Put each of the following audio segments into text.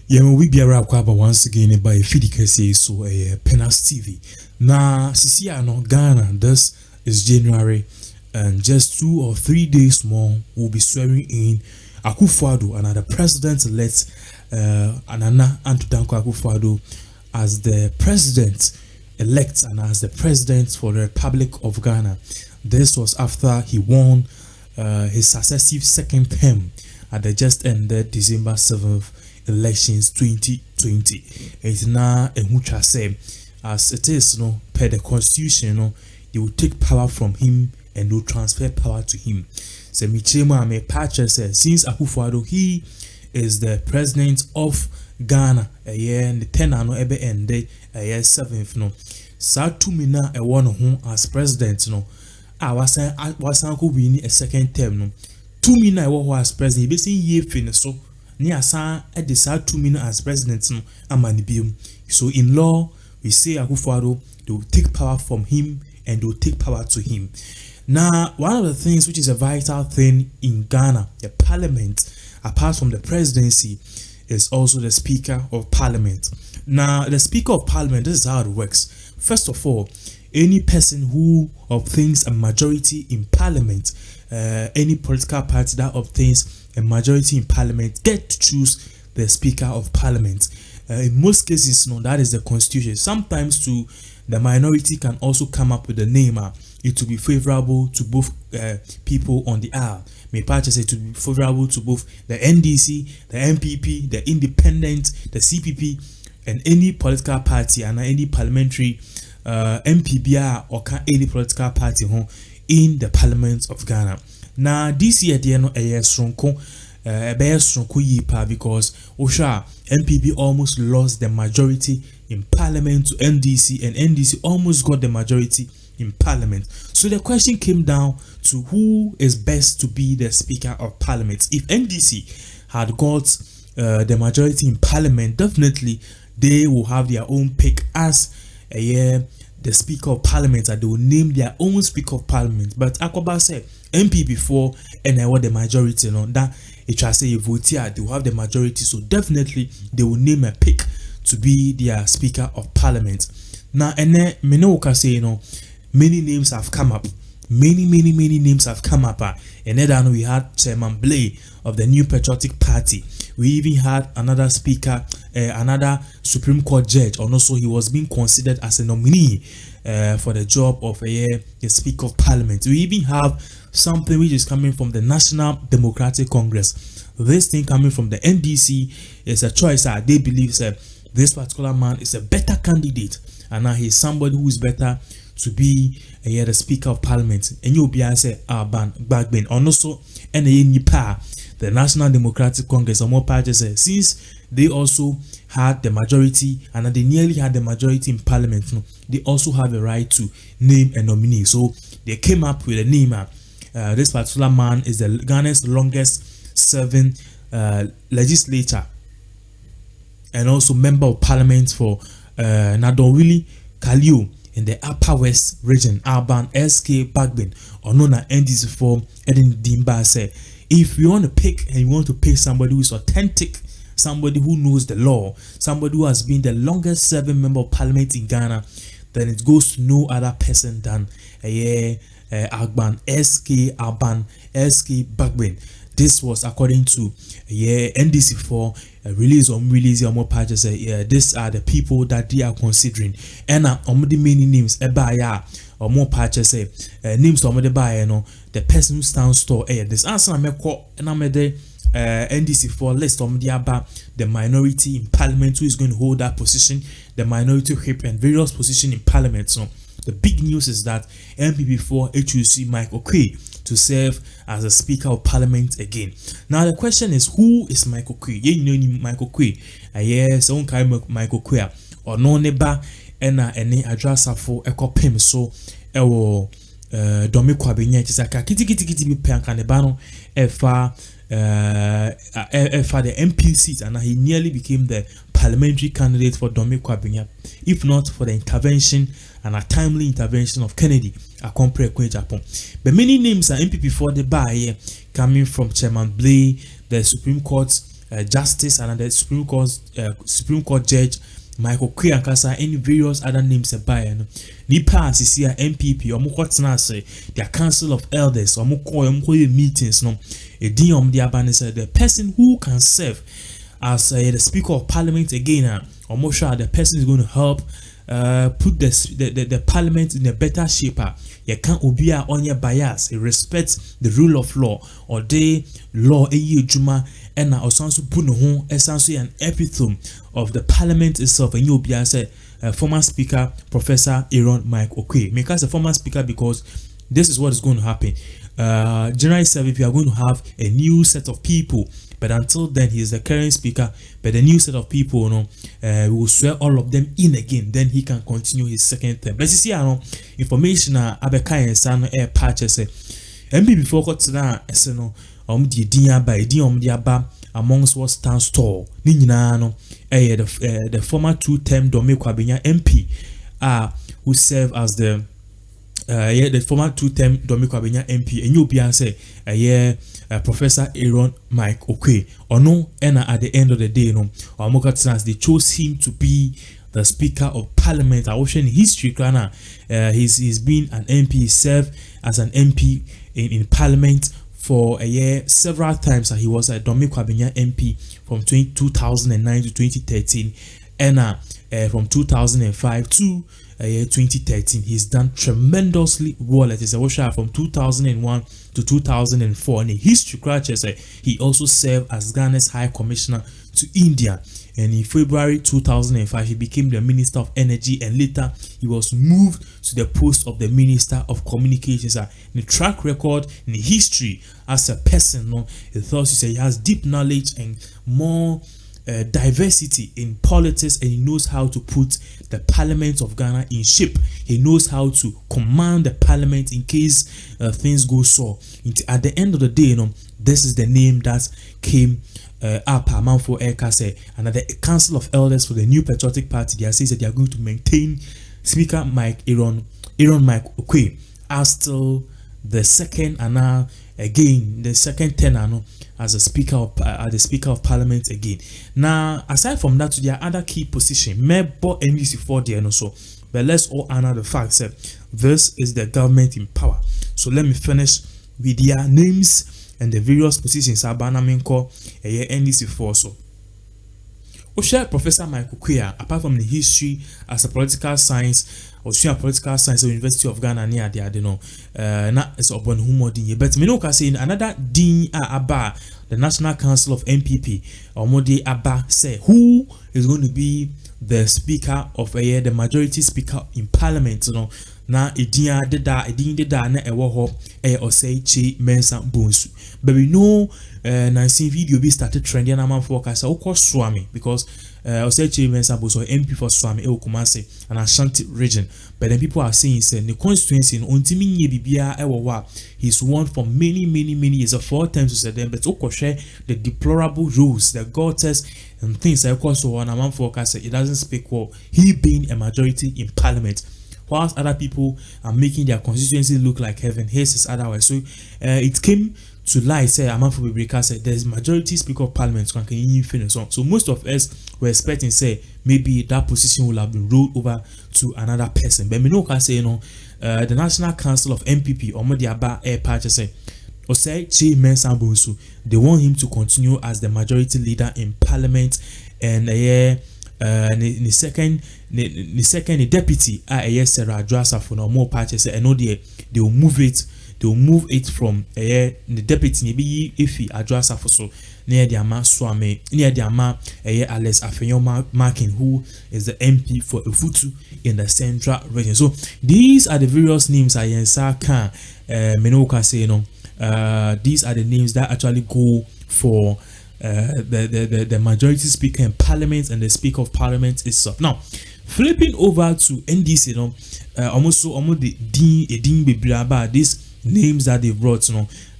Yeah, we be around kwaba once again by Fidikese so Penas TV. Now, Sisi no Ghana, this is January, and just 2 or 3 days more we'll be swearing in Akufo-Addo, another president-elect, Nana Dankwa Akufo-Addo, as the president-elect and as the president for the Republic of Ghana. This was after he won his successive second term at the just ended December 7th elections 2020. It's now a mucha say as it is per the constitution they will take power from him and will transfer power to him. So Michema me patcher says since Akufo-Addo he is the president of Ghana a year and the 10 no ebe ende a year 7th no sa tumina e won ho as president wasan ko win a second term no tumina e wo as president be sin ye fin so ni asan e de sa tumina as president no amani biom. So in law we say Akufo-Addo they will take power from him and they will take power to him. Now, one of the things which is a vital thing in Ghana, the parliament, apart from the presidency, is also the speaker of parliament. Now, the speaker of parliament, this is how it works. First of all, any person who obtains a majority in parliament, any political party that obtains a majority in parliament, get to choose the speaker of parliament. In most cases, that is the constitution. Sometimes too, the minority can also come up with a name. It will be favorable to both people on the aisle. May parties say to be favorable to both the NDC, the MPP, the Independent, the CPP, and any political party and any parliamentary MPBR or any political party in the Parliament of Ghana. Now this year the because Osha MPP almost lost the majority in Parliament to NDC, and NDC almost got the majority in Parliament. So the question came down to who is best to be the Speaker of Parliament. If NDC had got the majority in Parliament, definitely they will have their own pick as the Speaker of Parliament, and they will name their own Speaker of Parliament. But Akoba said MP before and I want the majority, that it shall say vote here, they will have the majority, so definitely they will name a pick to be their Speaker of Parliament. Now, and then Menoka say, many names have come up. Many names have come up. And then we had Chairman Blay of the New Patriotic Party. We even had another speaker, another Supreme Court judge, and also he was being considered as a nominee for the job of the Speaker of Parliament. We even have something which is coming from the National Democratic Congress. This thing coming from the NDC is a choice. They believe this particular man is a better candidate, and now he's somebody who is better to be the Speaker of Parliament. And you'll be answer Bagbin. And also the National Democratic Congress or more parties since they also had the majority and they nearly had the majority in Parliament, they also have a right to name a nominee. So they came up with a name. This particular man is the Ghana's longest serving legislator and also member of Parliament for Nadonwili Kalio in the Upper West region, Alban SK Bagbin, or known as NDC for Eden Dimba. Say, if you want to pick and you want to pick somebody who is authentic, somebody who knows the law, somebody who has been the longest serving member of Parliament in Ghana, then it goes to no other person than Alban SK Bagbin. This was according to NDC for release or more pages. These are the people that they are considering. And the many names or more pages names of the person who stands tall. This answer I'm the NDC for list the minority in Parliament who is going to hold that position, the minority whip and various positions in Parliament. So the big news is that MPP4 HUC Mike Oquaye to serve as a Speaker of Parliament again. Now the question is, who is Michael Oquaye? You know Michael Oquaye. Yes, own kind Michael Oquaye or no neba any address for ekopem so ewo domi kwabenya chisaka kiti bi pankanebano efa the MP seat, and he nearly became the parliamentary candidate for Domi Kwabenya, if not for the intervention and a timely intervention of Kennedy Akompre Japan. But many names are MPP for the buy coming from Chairman Blay, the Supreme Court Justice and the Supreme Court Judge Michael Oquaye Ankasa, any various other names by nipa asisi a MPP omukotena ase their council of elders omukọ meetings no edin the abanise the person who can serve as the speaker of parliament again omosha the person is going to help put the parliament in a better shape. You can't obia on your bias, it respects the rule of law or the law juma and also put no essentially an epitome of the parliament itself. And you'll be as a former speaker, Professor Aaron Mike Oquaye. Make us a former speaker because this is what is going to happen. January 7th, we are going to have a new set of people. But until then, he is the current speaker. But the new set of people, we will swear all of them in again. Then he can continue his second term. But you see, information Abeka and San air patches. MPP before got to that, the diaba amongst what stands tall. Ninano, the former two-term Dome Kwabena MP, who serve as the former two-term Dome Kwabena MP, and you'll be answer Professor Aaron Mike Oquaye. Or no, and at the end of the day, they chose him to be the Speaker of Parliament. I watched in history, he's been an MP, served as an MP in Parliament for a year several times. He was a Dome Kwabena MP from 2009 to 2013, and from 2005 to 2013. He's done tremendously well. It is a washer from 2001 to 2004. And in history scratches, he also served as Ghana's High Commissioner to India. And in February 2005, he became the Minister of Energy, and later he was moved to the post of the Minister of Communications. In the track record, in the history as a person, he thought he has deep knowledge and more diversity in politics, and he knows how to put the Parliament of Ghana in shape. He knows how to command the Parliament in case things go so. At the end of the day, this is the name that came up for Ekase, and at the Council of Elders for the New Patriotic Party, they are saying that they are going to maintain Speaker Aaron Mike Oquaye as still the second, and now again the second tenure as a speaker of Parliament again. Now, aside from that, there are other key positions. Mebo NDC for there also, but let's all honor the fact that this is the government in power. So let me finish with their names and the various positions. Abanaminko NDC for so. Osha Professor Michael Oquaye, apart from the history as a political science, or political science at the University of Ghana near the na is upon whom din, but me no can say another din aba the National Council of MPP or Modi Abba say who is going to be the speaker of the majority speaker in Parliament. Na edin deda na ewo ho Osei Chi Mensah Bonsu. But we know Nancy video be started trending na man forecast Swami, because Osei Chi Mensah Bonsu MP for Swami Kumasi and Ashanti region. But then people are saying say the constituency ontimi nye bibia ewo he's won for many years, 4 times to say them, but share the deplorable rules, the gutters and things like so on a man forecast. It doesn't speak well he being a majority in Parliament, whilst other people are making their constituency look like heaven. His is otherwise. So it came to light, say Amanfoɔ Bebree said there's majority speaker of Parliament can finish. So most of us were expecting say maybe that position will have been rolled over to another person. But me no can say the National Council of MPP Omodiaba Air Patch say Osei Chi Mensah Bonsu, they want him to continue as the majority leader in Parliament, and the second the deputy Sarah Adwoa for no more patches, and they will move it from the deputy maybe Ifi Adwoa for so near the Ama Swami, near the Ama Alex Afenyo Markin, who is the MP for Ofutu in the Central region. So these are the various names I can Menoka say these are the names that actually go for the majority speaker in Parliament and the Speaker of Parliament itself. Now, flipping over to NDC, almost the Din Bebraba, these names that they brought,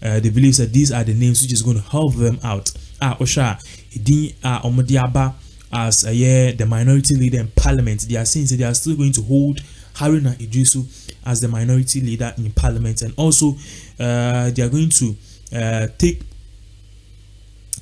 they believe that these are the names which is going to help them out. Osha Din Omodiaba as the minority leader in Parliament. They are saying that they are still going to hold Haruna Iddrisu as the minority leader in Parliament, and also they are going to take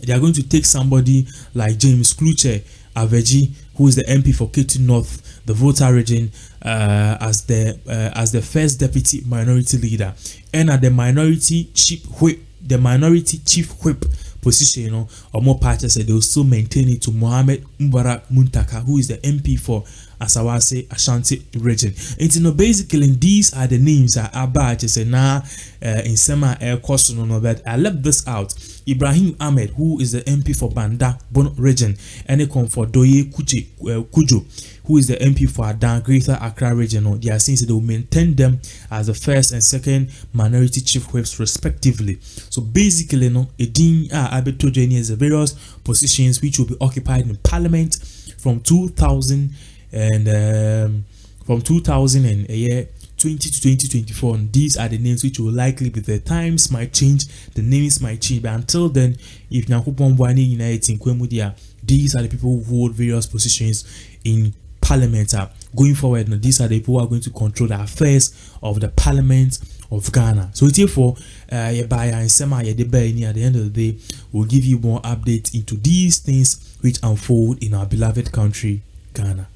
They are going to take somebody like James Kluche Aveji, who is the MP for Ketu North, the Volta region, as the first deputy minority leader, and at the minority chief whip position, you know, or more parties said they will still maintain it to Mohammed Mubarak Muntaka, who is the MP for Asawase Ashanti region. And you know, basically these are the names that Abba said now in Sema Air Cost no, but I left this out. Ibrahim Ahmed, who is the MP for Banda Bono region, and they come for Doye Kujo, who is the MP for Adan Greater Accra region. They are saying they will maintain them as the first and second minority chief whips respectively. So basically, no, Edin Abetojeni is the various positions which will be occupied in Parliament from 2000 and 2020 to 2024. And these are the names which will likely be. The times might change, the names might change, but until then, if Nyankopon Bwane United in Kwemudia, these are the people who hold various positions in Parliament. Going forward, now, these are the people who are going to control the affairs of the Parliament of Ghana. So therefore, at the end of the day, we'll give you more updates into these things which unfold in our beloved country, Ghana.